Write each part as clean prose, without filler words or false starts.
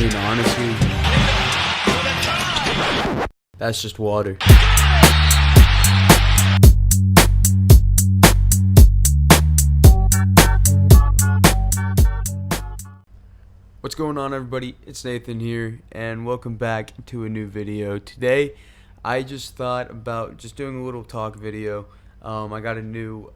mean, honestly, that's just water. What's going on, everybody? It's Nathan here, and welcome back to a new video. Today, I just thought about just doing a little talk video. I got a new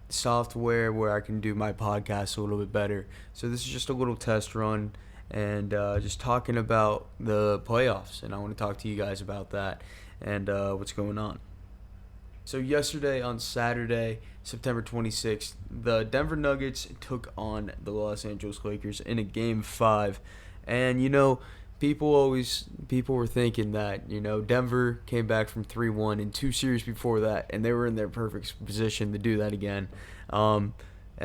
software where I can do my podcast a little bit better. So this is just a little test run, and just talking about the playoffs, and I want to talk to you guys about that and what's going on. So yesterday, on Saturday, September 26th, the Denver Nuggets took on the Los Angeles Lakers in a Game 5. And, people were thinking that, Denver came back from 3-1 in 2 series before that, and they were in their perfect position to do that again. And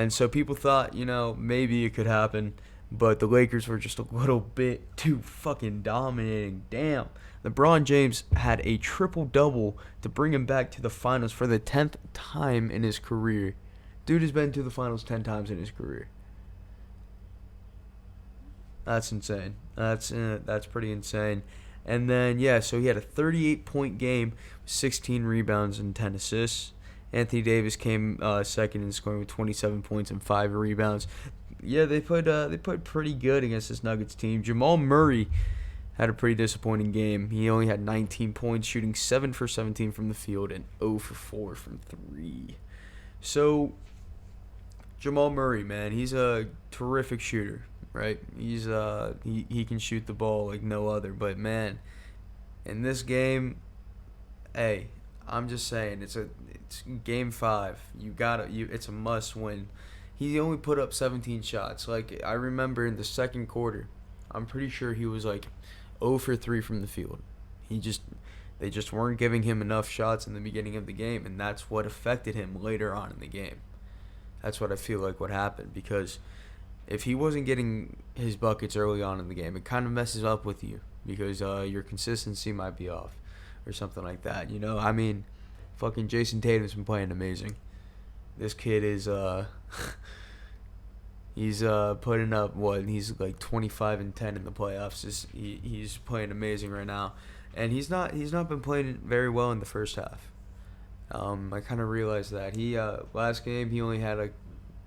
so people thought, maybe it could happen, but the Lakers were just a little bit too fucking dominating. Damn. LeBron James had a triple-double to bring him back to the finals for the 10th time in his career. Dude has been to the finals 10 times in his career. That's insane. That's pretty insane. And then, so he had a 38-point game, 16 rebounds and 10 assists. Anthony Davis came second in scoring with 27 points and 5 rebounds. Yeah, they played pretty good against this Nuggets team. Jamal Murray had a pretty disappointing game. He only had 19 points, shooting 7 for 17 from the field and 0 for 4 from 3. So, Jamal Murray, man, he's a terrific shooter, right? He's he can shoot the ball like no other. But man, in this game, hey, I'm just saying it's Game 5. It's a must win. He only put up 17 shots. Like, I remember in the second quarter, I'm pretty sure he was like 0 for 3 from the field. They just weren't giving him enough shots in the beginning of the game, and that's what affected him later on in the game. That's what I feel like what happened, because if he wasn't getting his buckets early on in the game, it kind of messes up with you, because your consistency might be off or something like that. I mean, fucking Jason Tatum's been playing amazing. This kid is he's putting up he's like 25 and 10 in the playoffs. He's playing amazing right now, and he's not been playing very well in the first half. I kind of realized that last game he only had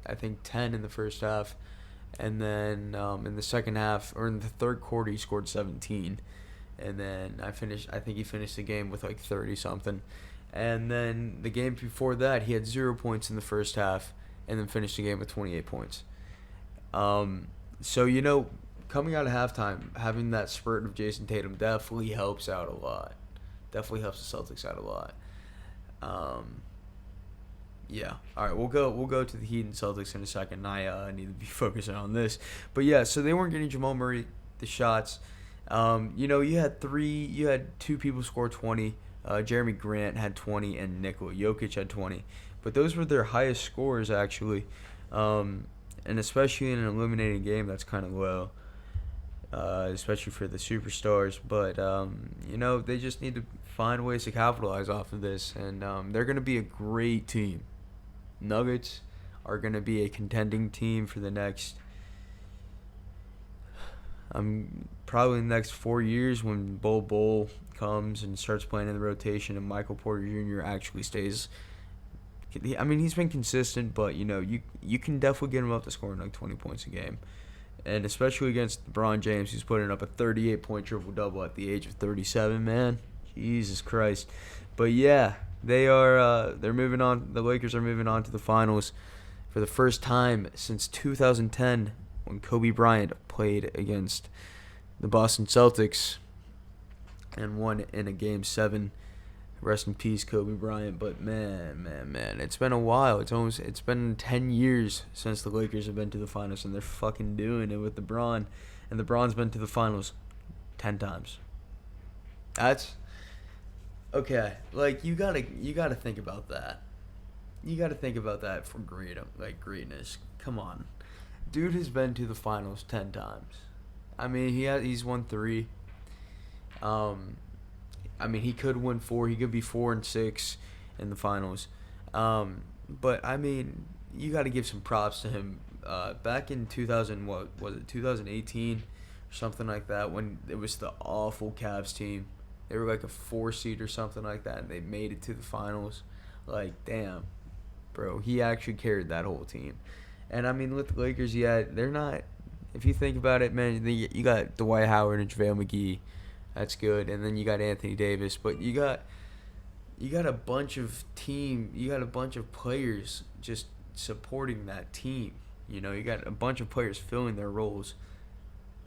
I think 10 in the first half, and then in the second half, or in the third quarter, he scored 17, and then I think he finished the game with like 30 something. And then the game before that, he had 0 points in the first half, and then finished the game with 28 points. So, coming out of halftime, having that spurt of Jason Tatum definitely helps out a lot. Definitely helps the Celtics out a lot. Yeah. All right, we'll go to the Heat and Celtics in a second. I need to be focusing on this. But yeah, so they weren't getting Jamal Murray the shots. You had 2 people score 20. Jeremy Grant had 20, and Nikola Jokic had 20. But those were their highest scores, actually. And especially in an eliminating game, that's kind of low, especially for the superstars. But, they just need to find ways to capitalize off of this. And they're going to be a great team. Nuggets are going to be a contending team for the next probably in the next 4 years, when Bol comes and starts playing in the rotation and Michael Porter Jr. actually stays. I mean, he's been consistent, but, you can definitely get him up to scoring like 20 points a game. And especially against LeBron James, who's putting up a 38-point triple-double at the age of 37, man. Jesus Christ. But, yeah, they're moving on. The Lakers are moving on to the finals for the first time since 2010, when Kobe Bryant played against the Boston Celtics and won in a Game 7. Rest in peace, Kobe Bryant. But man, it's been a while. It's been 10 years since the Lakers have been to the finals, and they're fucking doing it with LeBron. And LeBron's been to the finals 10 times. That's okay. Like, you gotta think about that. You gotta think about that for greatness. Come on. Dude has been to the finals 10 times. I mean, he's won 3. I mean, he could win 4. He could be 4-6 in the finals. But I mean, you got to give some props to him. Back in 2018 something like that, when it was the awful Cavs team. They were like a 4 seed or something like that, and they made it to the finals. Like, damn, bro, he actually carried that whole team. And I mean, with the Lakers, yeah, they're not. If you think about it, man, you got Dwight Howard and JaVale McGee. That's good, and then you got Anthony Davis, but you got a bunch of players just supporting that team. You got a bunch of players filling their roles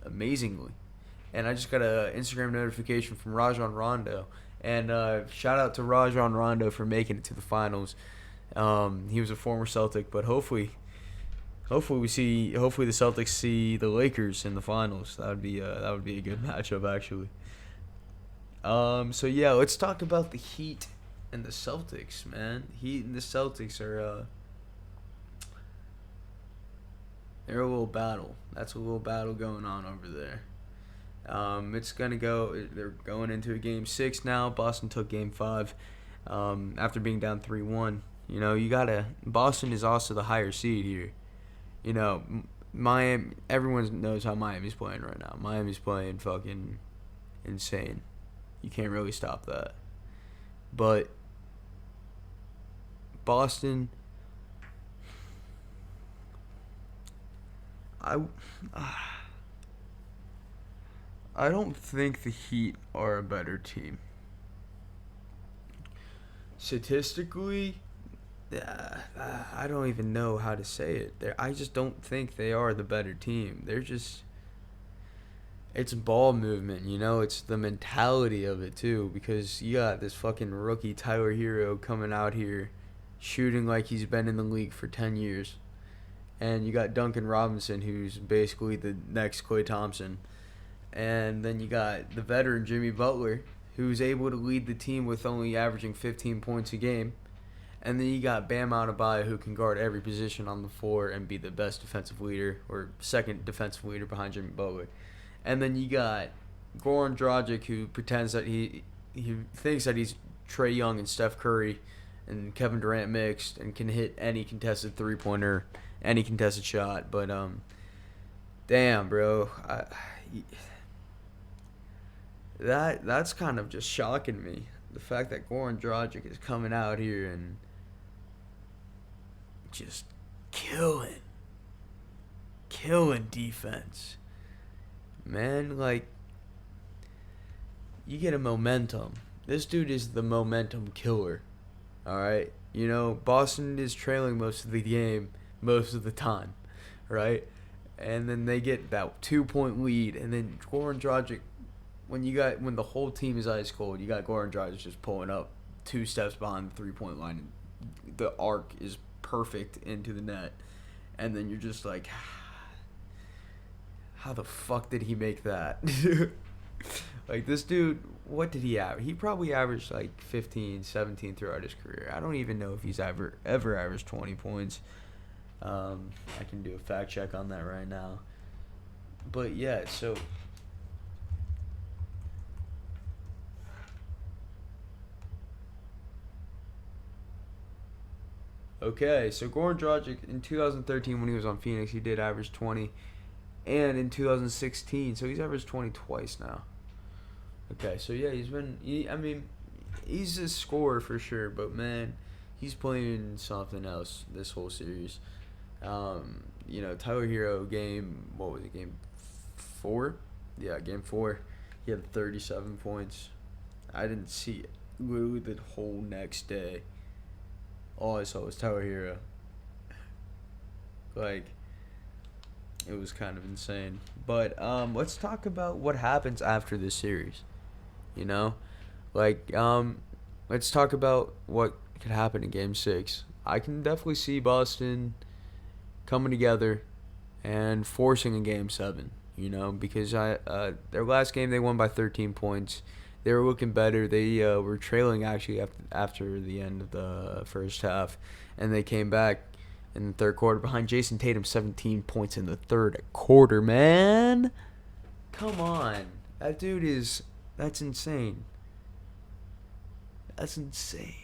amazingly. And I just got a Instagram notification from Rajon Rondo, and shout out to Rajon Rondo for making it to the finals. He was a former Celtic, but hopefully the Celtics see the Lakers in the finals. That would be a good matchup actually. So yeah, let's talk about the Heat and the Celtics, man. Heat and the Celtics are they're a little battle. That's a little battle going on over there. It's gonna go. They're going into a game 6 now. Boston took game 5 after being down 3-1. You gotta. Boston is also the higher seed here. Miami. Everyone knows how Miami's playing right now. Miami's playing fucking insane. You can't really stop that. But Boston, I I don't think the Heat are a better team. Statistically, I don't even know how to say it. I just don't think they are the better team. They're just it's ball movement, it's the mentality of it too, because you got this fucking rookie Tyler Hero coming out here shooting like he's been in the league for 10 years. And you got Duncan Robinson, who's basically the next Klay Thompson. And then you got the veteran Jimmy Butler, who's able to lead the team with only averaging 15 points a game. And then you got Bam Adebayo, who can guard every position on the floor and be the best defensive leader, or second defensive leader behind Jimmy Butler. And then you got Goran Dragic, who pretends that he thinks that he's Trae Young and Steph Curry and Kevin Durant mixed and can hit any contested three-pointer, any contested shot. But damn, bro, that's kind of just shocking me. The fact that Goran Dragic is coming out here and just killing defense. Man, like, you get a momentum. This dude is the momentum killer. Alright? Boston is trailing most of the game, most of the time. Right? And then they get that 2-point lead, and then Goran Dragic, when the whole team is ice cold, you got Goran Dragic just pulling up 2 steps behind the 3-point line, and the arc is perfect into the net. And then you're just like, how the fuck did he make that? Like, this dude, what did he average? He probably averaged like 15, 17 throughout his career. I don't even know if he's ever averaged 20 points. I can do a fact check on that right now. But yeah, so okay, so Goran Dragic in 2013 when he was on Phoenix, he did average 20. And in 2016, so he's averaged 20 twice now. Okay, so yeah, he's a scorer for sure, but man, he's playing something else this whole series. Tyler Hero what was it, game 4? Yeah, game 4. He had 37 points. I didn't see it. Literally the whole next day, all I saw was Tyler Hero. Like, it was kind of insane. But let's talk about what happens after this series. Let's talk about what could happen in Game 6. I can definitely see Boston coming together and forcing a Game 7. Because their last game they won by 13 points. They were looking better. They were trailing actually after the end of the first half, and they came back in the third quarter behind Jason Tatum, 17 points in the third quarter, man. Come on. That's insane. That's insane.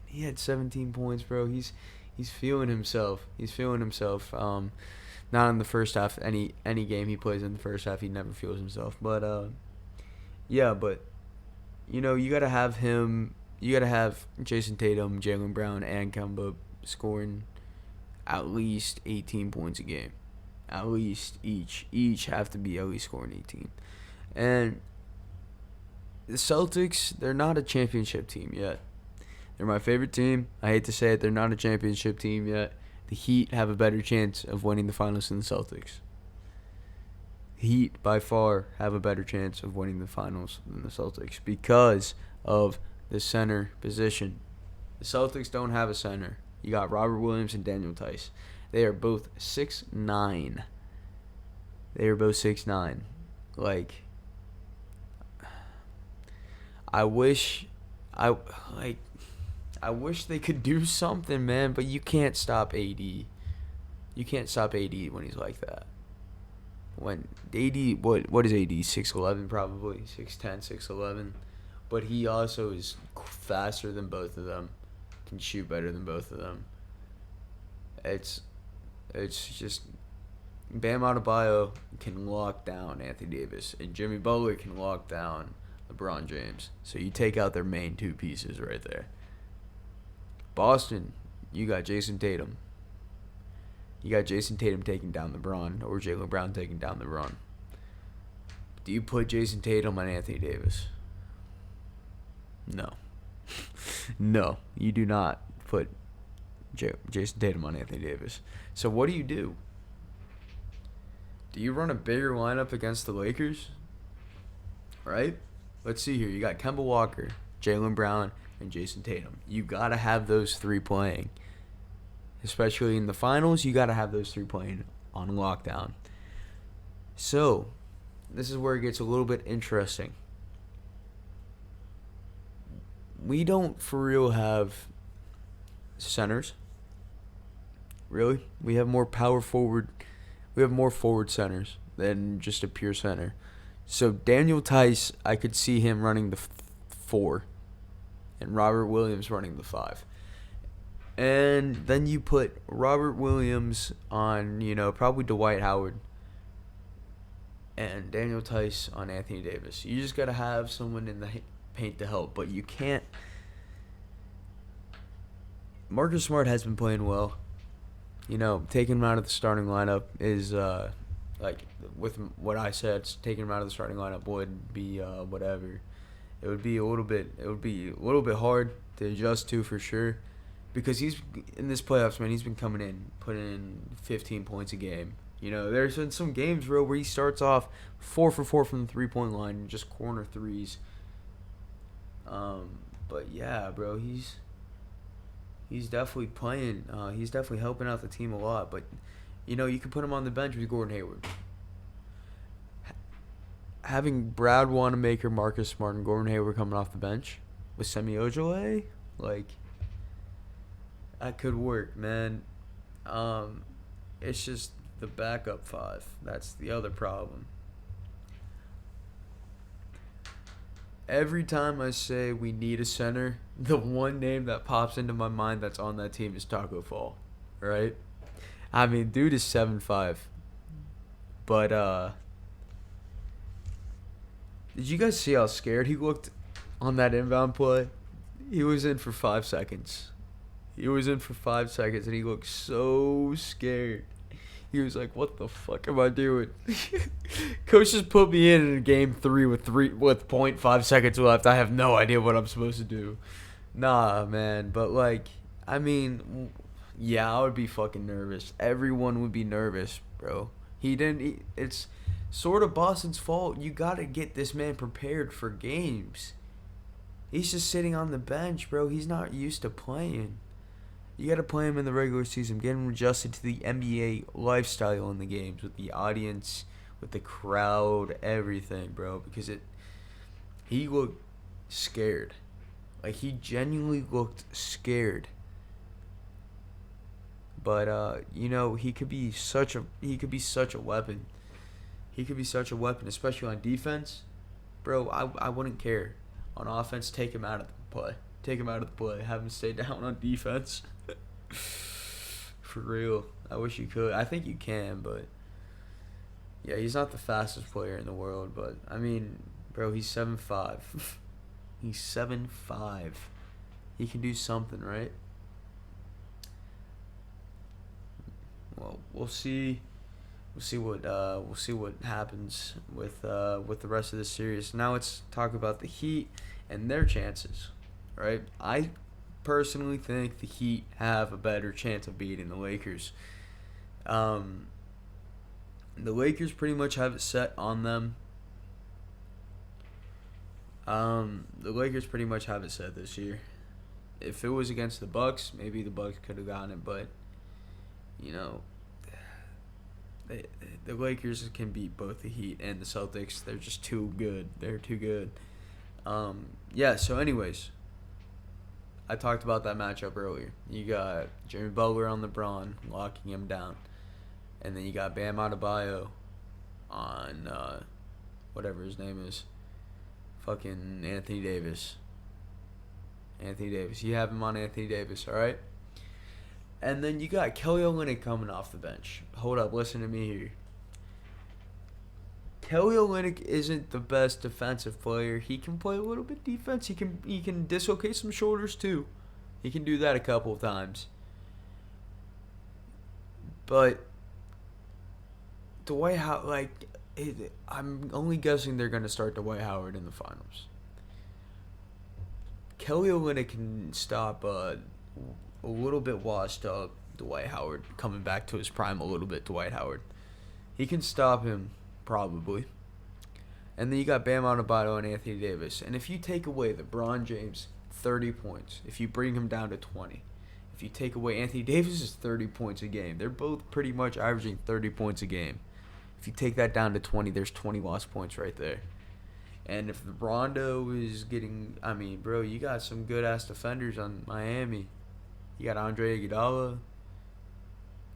He had 17 points, bro. He's feeling himself. Not in the first half. Any game he plays in the first half, he never feels himself. But yeah, but you gotta have him. You gotta have Jason Tatum, Jaylen Brown, and Kemba scoring at least 18 points a game. At least each have to be at least scoring 18. And the Celtics, they're not a championship team yet. They're my favorite team. I hate to say it, they're not a championship team yet. The Heat have a better chance of winning the finals than the Celtics. The Heat, by far, have a better chance of winning the finals than the Celtics because of the center position. The Celtics don't have a center. You got Robert Williams and Daniel Tice. They are both 6'9". They are both 6'9". Like, I wish they could do something, man, but you can't stop AD. You can't stop AD when he's like that. When AD, what is AD? 6'11", probably 6'10", 6'11", but he also is faster than both of them. Can shoot better than both of them. It's just Bam Adebayo can lock down Anthony Davis, and Jimmy Butler can lock down LeBron James. So you take out their main two pieces right there. Boston, you got Jason Tatum. You got Jason Tatum taking down LeBron, or Jaylen Brown taking down LeBron. Do you put Jason Tatum on Anthony Davis? No. No, you do not put Jason Tatum on Anthony Davis. So what do? Do you run a bigger lineup against the Lakers? Right? Let's see here. You got Kemba Walker, Jaylen Brown, and Jason Tatum. You got to have those three playing. Especially in the finals, you got to have those three playing on lockdown. So, this is where it gets a little bit interesting. We don't for real have centers. Really? We have more power forward. We have more forward centers than just a pure center. So Daniel Tice, I could see him running the 4, and Robert Williams running the 5. And then you put Robert Williams on, probably Dwight Howard, and Daniel Tice on Anthony Davis. You just got to have someone in the paint to help, but you can't. Marcus Smart has been playing well. Taking him out of the starting lineup is, with what I said, taking him out of the starting lineup would be whatever. It would be a little bit hard to adjust to for sure, because he's in this playoffs, man. He's been coming in, putting in 15 points a game. There's been some games, bro, where he starts off 4 for 4 from the 3-point line and just corner threes. But yeah, bro, he's definitely playing. He's definitely helping out the team a lot. But you can put him on the bench with Gordon Hayward. Having Brad Wanamaker, Marcus Smart, and Gordon Hayward coming off the bench with Semi Ojeleye, that could work, man. It's just the backup 5. That's the other problem. Every time I say we need a center, the one name that pops into my mind that's on that team is Taco Fall, right? I mean, dude is 7'5". But, did you guys see how scared he looked on that inbound play? He was in for 5 seconds. And he looked so scared. He was like, "What the fuck am I doing?" Coach just put me in game 3 with 0.5 seconds left. I have no idea what I'm supposed to do. Nah, man. But I would be fucking nervous. Everyone would be nervous, bro. It's sort of Boston's fault. You gotta get this man prepared for games. He's just sitting on the bench, bro. He's not used to playing. You got to play him in the regular season. Get him adjusted to the NBA lifestyle in the games, with the audience, with the crowd, everything, bro. Because he looked scared. He genuinely looked scared. But he could be such a weapon. He could be such a weapon, especially on defense, bro. I wouldn't care. On offense, take him out of the play. Have him stay down on defense. For real. I wish you could. I think you can, but yeah, he's not the fastest player in the world. But I mean, bro, he's 7'5". He's 7'5". He can do something, right? Well, we'll see. We'll see what happens with the rest of the series. Now let's talk about the Heat and their chances, right? I personally think the Heat have a better chance of beating the Lakers. Um, the Lakers pretty much have it set on them. The Lakers pretty much have it set this year. If it was against the Bucks, maybe the Bucks could have gotten it, but you know, the Lakers can beat both the Heat and the Celtics. They're just too good. They're too good. Yeah. So, anyways, I talked about that matchup earlier. You got Jimmy Butler on LeBron locking him down, and then you got Bam Adebayo on whatever his name is, fucking Anthony Davis. Anthony Davis. You have him on Anthony Davis, all right? And then you got Kelly Olynyk coming off the bench. Hold up, listen to me here. Kelly Olynyk isn't the best defensive player. He can play a little bit defense. He can dislocate some shoulders too. He can do that a couple of times. But Dwight Howard, I'm only guessing they're gonna start Dwight Howard in the finals. Kelly Olynyk can stop a little bit washed up Dwight Howard coming back to his prime a little bit. Dwight Howard, he can stop him probably. And then you got Bam Adebayo and Anthony Davis. And if you take away LeBron James 30 points, if you bring him down to 20, if you take away Anthony Davis's 30 points a game, they're both pretty much averaging 30 points a game. If you take that down to 20, there's 20 lost points right there. And if Rondo is getting, I mean, bro, you got some good ass defenders on Miami. You got Andre Iguodala,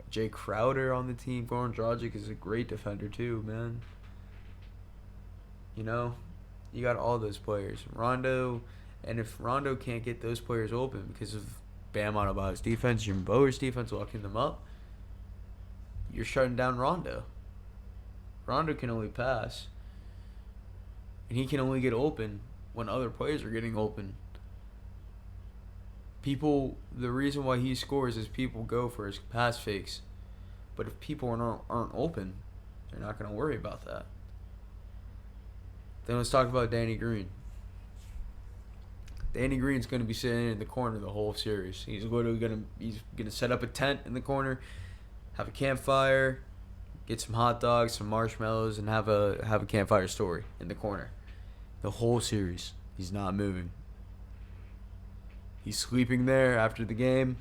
Jay Crowder on the team. Goran Dragic is a great defender too, man. You know, you got all those players. Rondo, and if Rondo can't get those players open because of Bam Adebayo's defense, Jimmy Butler's defense locking them up, you're shutting down Rondo. Rondo can only pass, and he can only get open when other players are getting open. The reason why he scores is people go for his pass fakes. But if people aren't open, they're not going to worry about that. Then let's talk about Danny Green. Danny Green's going to be sitting in the corner the whole series. He's going to set up a tent in the corner, have a campfire, get some hot dogs, some marshmallows, and have a campfire story in the corner. The whole series, he's not moving. He's sleeping there after the game.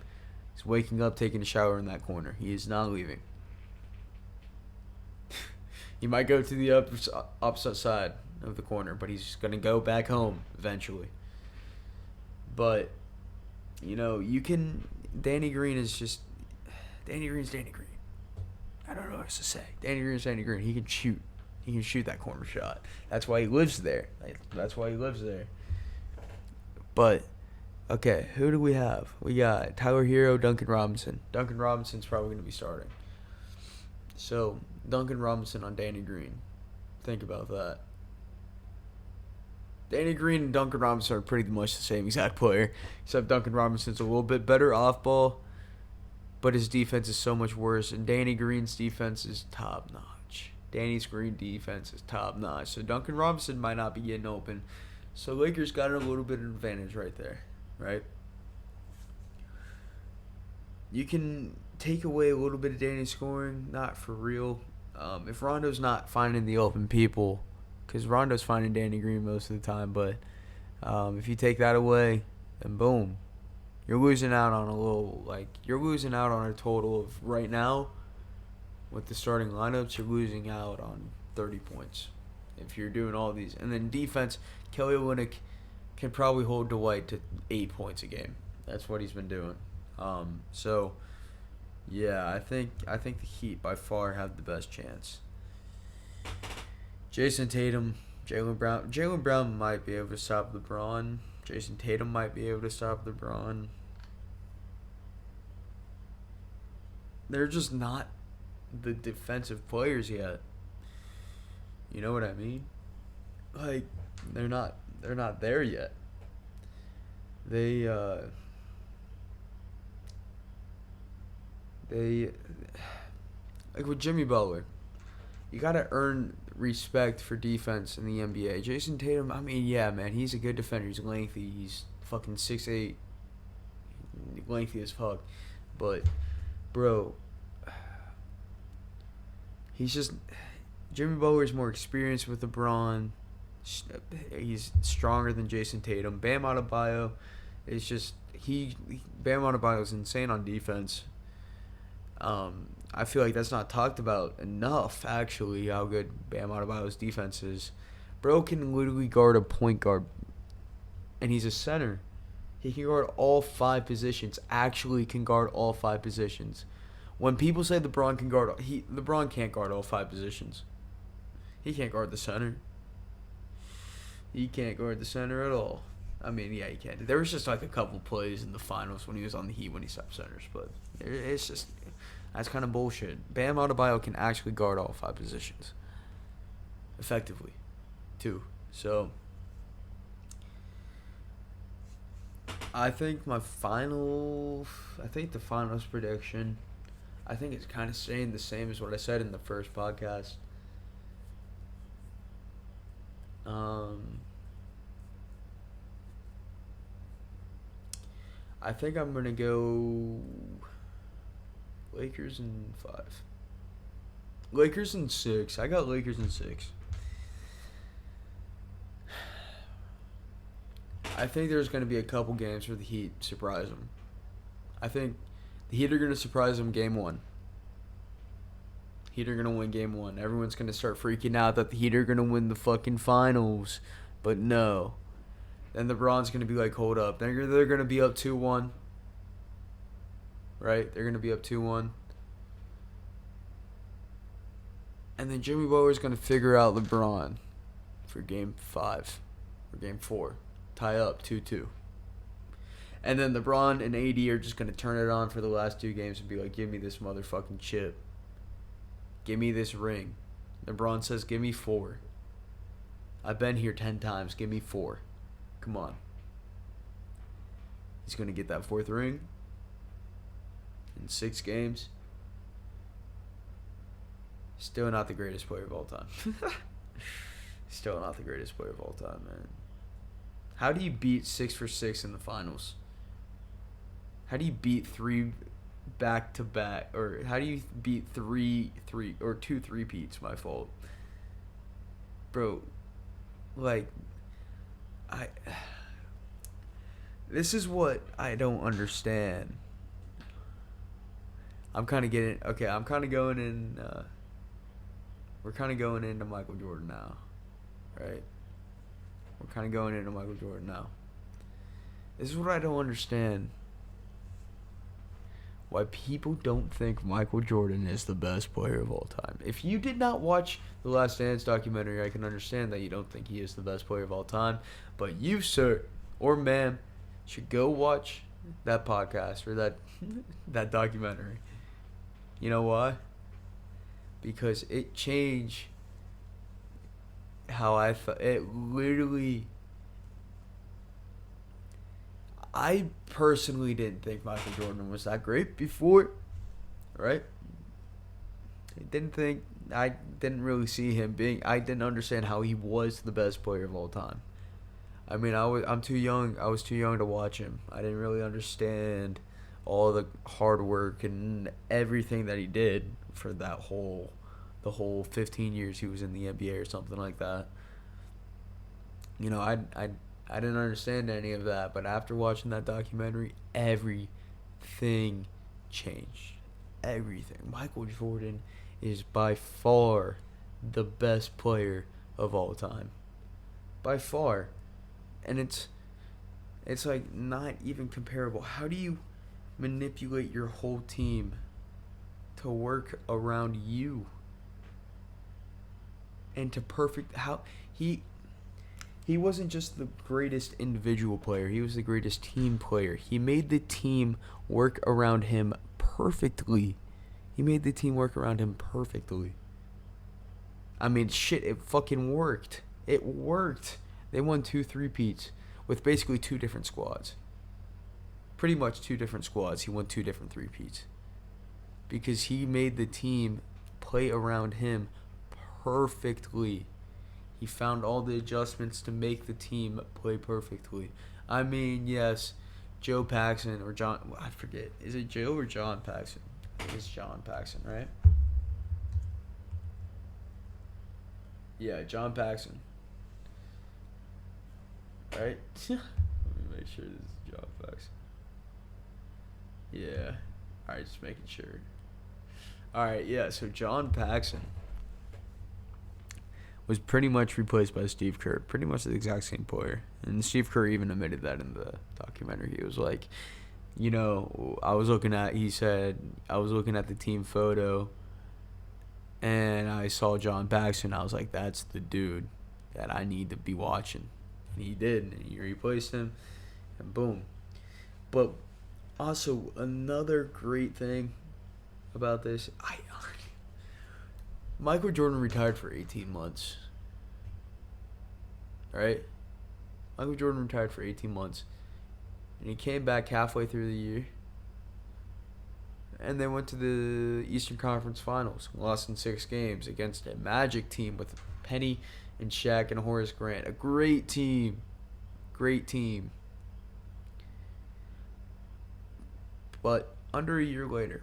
He's waking up, taking a shower in that corner. He is not leaving. He might go to the opposite side of the corner, but he's going to go back home eventually. But, you know, Danny Green's Danny Green. I don't know what else to say. Danny Green's Danny Green. He can shoot. He can shoot that corner shot. That's why he lives there. But, okay, who do we have? We got Tyler Hero, Duncan Robinson. Duncan Robinson's probably going to be starting. So, Duncan Robinson on Danny Green. Think about that. Danny Green and Duncan Robinson are pretty much the same exact player, except Duncan Robinson's a little bit better off ball, but his defense is so much worse, and Danny Green's defense is top notch. Danny's Green defense is top notch, so Duncan Robinson might not be getting open. So Lakers got a little bit of advantage right there, right? You can take away a little bit of Danny's scoring, not for real. If Rondo's not finding the open people, because Rondo's finding Danny Green most of the time, but if you take that away, then boom, you're losing out on a total of right now, with the starting lineups, you're losing out on 30 points if you're doing all these. And then defense, Kelly Olynyk can probably hold Dwight to 8 points a game. That's what he's been doing. So, yeah, I think the Heat by far have the best chance. Jason Tatum, Jaylen Brown might be able to stop LeBron. Jason Tatum might be able to stop LeBron. they're just not the defensive players yet. You know what I mean? Like they're not there yet. They they like with Jimmy Butler, you gotta earn respect for defense in the NBA. Jason Tatum, I mean, yeah, man, he's a good defender. He's lengthy. He's fucking 6'8", lengthy as fuck. But, bro, he's just Jimmy Butler's more experienced with LeBron. He's stronger than Jason Tatum. Bam Adebayo is just Bam Adebayo is insane on defense. I feel like that's not talked about enough, actually, how good Bam Adebayo's defense is. Bro can literally guard a point guard, and he's a center. He can guard all 5 positions, actually can guard all 5 positions. When people say LeBron can't guard all 5 positions. He can't guard the center. He can't guard the center at all. I mean, yeah, he can. There was just like a couple plays in the finals when he was on the Heat when he stopped centers, but it's just that's kind of bullshit. Bam Adebayo can actually guard all 5 positions effectively, too. So I think the finals prediction, I think it's kind of saying the same as what I said in the first podcast. I think I'm going to go Lakers in 5. Lakers in 6. I got Lakers in 6. I think there's going to be a couple games where the Heat surprise them. I think the Heat are going to surprise them game 1. Heat are going to win game 1. Everyone's going to start freaking out that the Heat are going to win the fucking finals. But no. Then LeBron's going to be like, hold up. They're going to be up 2-1. Right? They're going to be up 2-1. And then Jimmy Butler's going to figure out LeBron for game 5 or game 4. Tie up 2-2. And then LeBron and AD are just going to turn it on for the last 2 games and be like, give me this motherfucking chip. Give me this ring. LeBron says, give me 4. I've been here 10 times. Give me 4. Come on. He's going to get that 4th ring in 6 games. Still not the greatest player of all time. Still not the greatest player of all time, man. How do you beat 6 for 6 in the finals? How do you beat 3 back-to-back? Or how do you beat 2 3-peats, my fault. Bro, like, this is what I don't understand. I'm kind of going in, we're kind of going into Michael Jordan now, right? We're kind of going into Michael Jordan now. This is what I don't understand. Why people don't think Michael Jordan is the best player of all time. If you did not watch the Last Dance documentary, I can understand that you don't think he is the best player of all time. But you, sir, or ma'am, should go watch that podcast or that documentary. You know why? Because it changed how I felt. It literally... I personally didn't think Michael Jordan was that great before, right? I didn't really see him being... I didn't understand how he was the best player of all time. I mean, I'm too young. I was too young to watch him. I didn't really understand all the hard work and everything that he did for the whole 15 years he was in the NBA or something like that. You know, I didn't understand any of that, but after watching that documentary, everything changed. Everything. Michael Jordan is by far the best player of all time. By far. And it's like not even comparable. How do you manipulate your whole team to work around you? And to he wasn't just the greatest individual player. He was the greatest team player. He made the team work around him perfectly. He made the team work around him perfectly. I mean, shit, it fucking worked. It worked. They won 2 3-peats with basically 2 different squads. Pretty much 2 different squads. He won 2 different 3-peats. Because he made the team play around him perfectly. He found all the adjustments to make the team play perfectly. I mean, yes, Joe Paxson or John, I forget. Is it Joe or John Paxson? It's John Paxson, right? Yeah, John Paxson. Right? Let me make sure this is John Paxson. Yeah. Alright, just making sure. Alright, yeah, so John Paxson was pretty much replaced by Steve Kerr. Pretty much the exact same player. And Steve Kerr even admitted that in the documentary. He was like, you know, he said, I was looking at the team photo and I saw John Paxson. I was like, that's the dude that I need to be watching. And he did. And he replaced him. And boom. But also, another great thing about this, Michael Jordan retired for 18 months. Right? Michael Jordan retired for 18 months. And he came back halfway through the year. And they went to the Eastern Conference Finals. Lost in 6 games against a Magic team with Penny and Shaq and Horace Grant. A great team. Great team. But under a year later,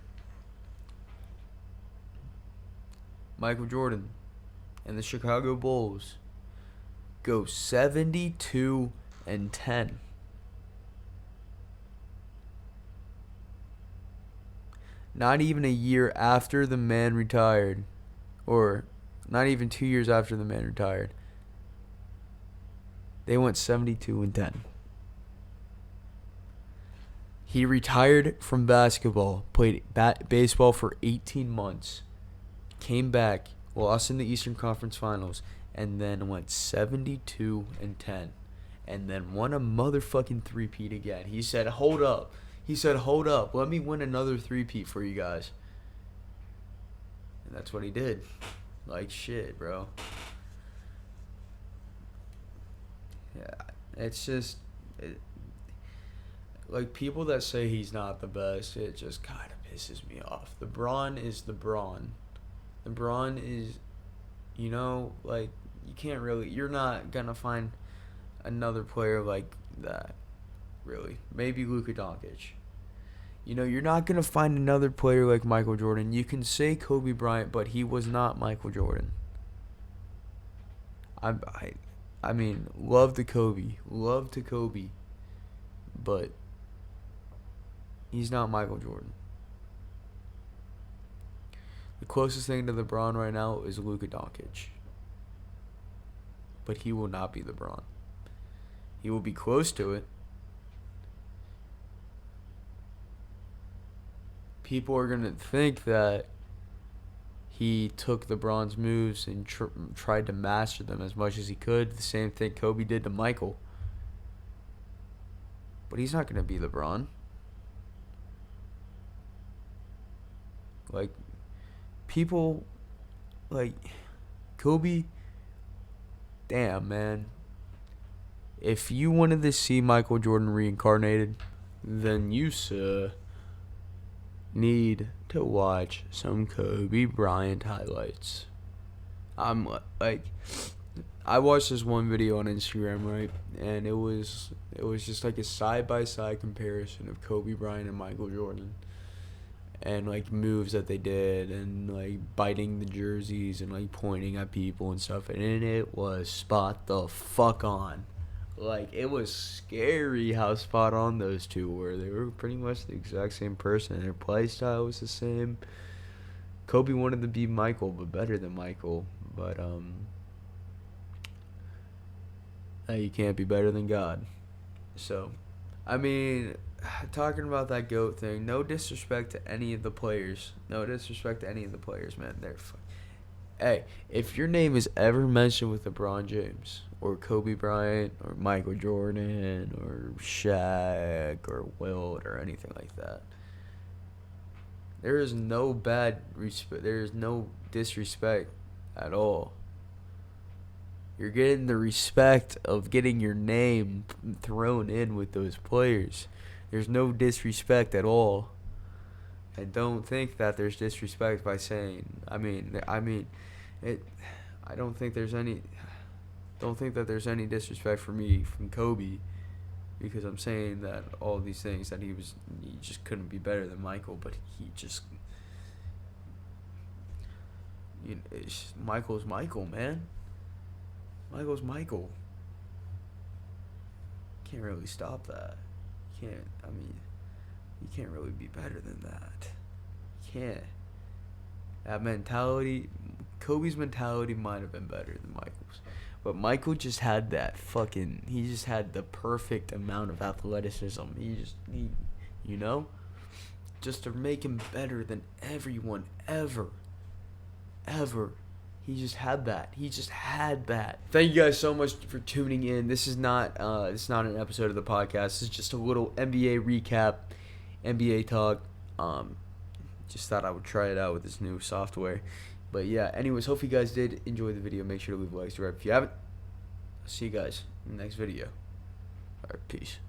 Michael Jordan and the Chicago Bulls go 72-10. Not even a year after the man retired, or not even 2 years after the man retired, they went 72-10. He retired from basketball, played baseball for 18 months, came back, lost in the Eastern Conference Finals, and then went 72-10, and then won a motherfucking 3-peat again. He said, hold up. Let me win another 3-peat for you guys. And that's what he did. Like shit, bro. Yeah, it's just... like, people that say he's not the best, it just kind of pisses me off. LeBron is LeBron. LeBron is, you know, like, you're not going to find another player like that, really. Maybe Luka Doncic. You know, you're not going to find another player like Michael Jordan. You can say Kobe Bryant, but he was not Michael Jordan. I mean, love to Kobe, but he's not Michael Jordan. The closest thing to LeBron right now is Luka Doncic. But he will not be LeBron. He will be close to it. People are going to think that he took LeBron's moves and tried to master them as much as he could. The same thing Kobe did to Michael. But he's not going to be LeBron. Like, people, like, Kobe, damn, man. If you wanted to see Michael Jordan reincarnated, then you, sir, need to watch some Kobe Bryant highlights. I'm, like, I watched this one video on Instagram, right? And it was just like a side-by-side comparison of Kobe Bryant and Michael Jordan. And, like, moves that they did, and, like, biting the jerseys, and, like, pointing at people and stuff. And it was spot the fuck on. Like, it was scary how spot on those two were. They were pretty much the exact same person. Their play style was the same. Kobe wanted to be Michael, but better than Michael. But, you can't be better than God. So, I mean, talking about that GOAT thing, no disrespect to any of the players. Man. They're hey, if your name is ever mentioned with LeBron James, or Kobe Bryant, or Michael Jordan, or Shaq, or Wilt, or anything like that, There is no bad respect. There is no disrespect at all. You're getting the respect of getting your name thrown in with those players. There's no disrespect at all. I don't think that there's disrespect by saying. It. I don't think there's any. Don't think that there's any disrespect for me from Kobe, because I'm saying that all these things that he just couldn't be better than Michael, but he just. Michael's Michael, man. Michael's Michael. Can't really stop that. You can't really be better than that. You can't. That mentality, Kobe's mentality might have been better than Michael's. But Michael just had he just had the perfect amount of athleticism. Just to make him better than everyone ever. He just had that. Thank you guys so much for tuning in. This is not an episode of the podcast. This is just a little NBA recap, NBA talk. Just thought I would try it out with this new software. But yeah, anyways, hope you guys did enjoy the video. Make sure to leave a like, subscribe if you haven't. I'll see you guys in the next video. Alright, peace.